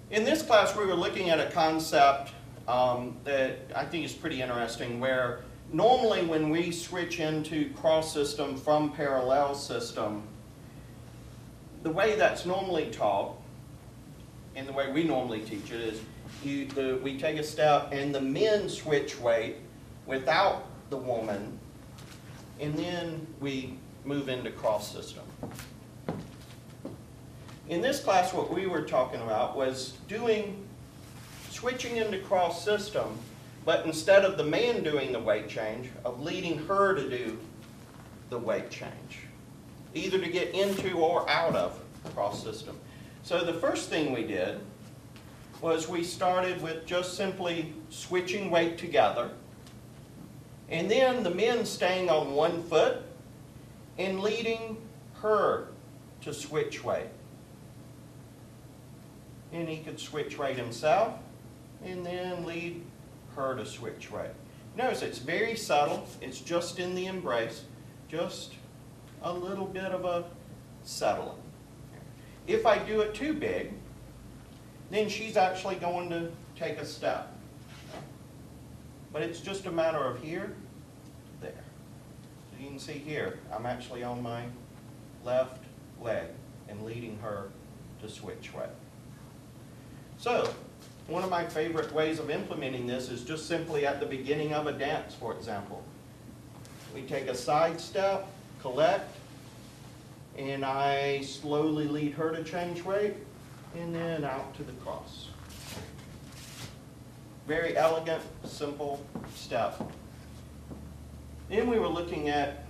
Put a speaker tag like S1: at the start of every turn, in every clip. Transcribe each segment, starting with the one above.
S1: In this class, we were looking at a concept that I think is pretty interesting, where normally when we switch into cross system from parallel system, the way that's normally taught, and the way we normally teach it, is we take a step and the men switch weight without the woman, and then we move into cross system. In this class, what we were talking about was switching into cross system, but instead of the man doing the weight change, of leading her to do the weight change, either to get into or out of cross system. So the first thing we did was we started with just simply switching weight together, and then the men staying on one foot and leading her to switch weight. And he could switch weight himself and then lead her to switch weight. Notice it's very subtle. It's just in the embrace, just a little bit of a settling. If I do it too big, then she's actually going to take a step. But it's just a matter of here, there. So you can see here, I'm actually on my left leg and leading her to switch weight. So, one of my favorite ways of implementing this is just simply at the beginning of a dance, for example. We take a side step, collect, and I slowly lead her to change weight, and then out to the cross. Very elegant, simple step. Then we were looking at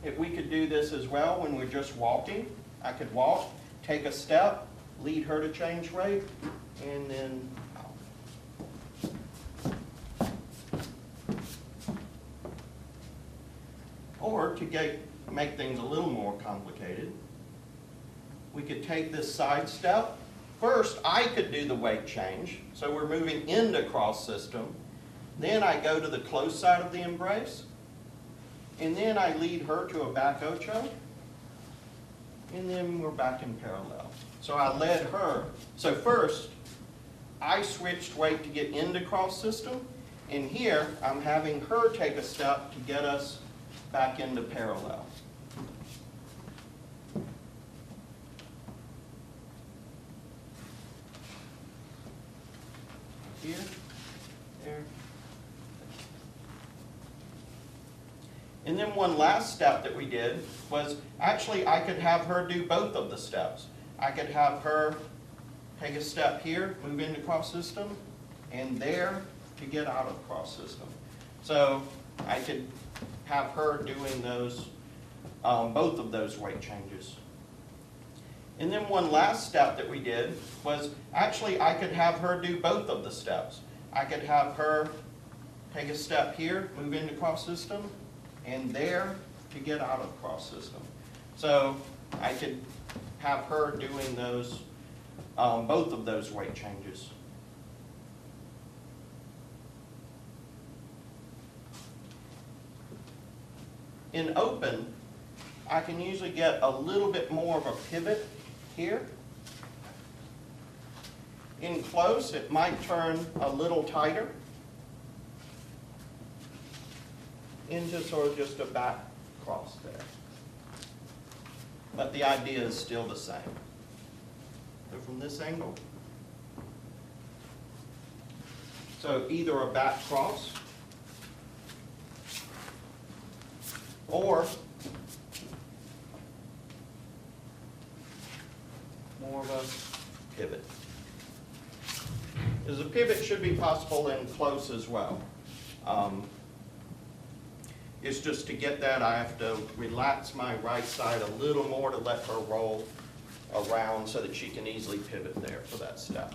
S1: if we could do this as well when we're just walking. I could walk, take a step, lead her to change weight, and then out. Or to make things a little more complicated, we could take this side step. First, I could do the weight change, so we're moving into cross system. Then I go to the close side of the embrace, and then I lead her to a back ocho, and then we're back in parallel. So I led her. So first, I switched weight to get into cross system, and here I'm having her take a step to get us back into parallel. Here, there. And then one last step that we did was, actually I could have her do both of the steps. I could have her take a step here, move into cross system, and there to get out of cross system. So I could have her doing those, both of those weight changes. And then one last step that we did was, actually I could have her do both of the steps. I could have her take a step here, move into cross system, and there to get out of cross system. So I could have her doing those, both of those weight changes. In open, I can usually get a little bit more of a pivot here. In close, it might turn a little tighter into sort of just a back cross there. But the idea is still the same. So from this angle, so either a back cross or more of a pivot. Because a pivot should be possible in close as well. It's just to get that, I have to relax my right side a little more to let her roll around so that she can easily pivot there for that step.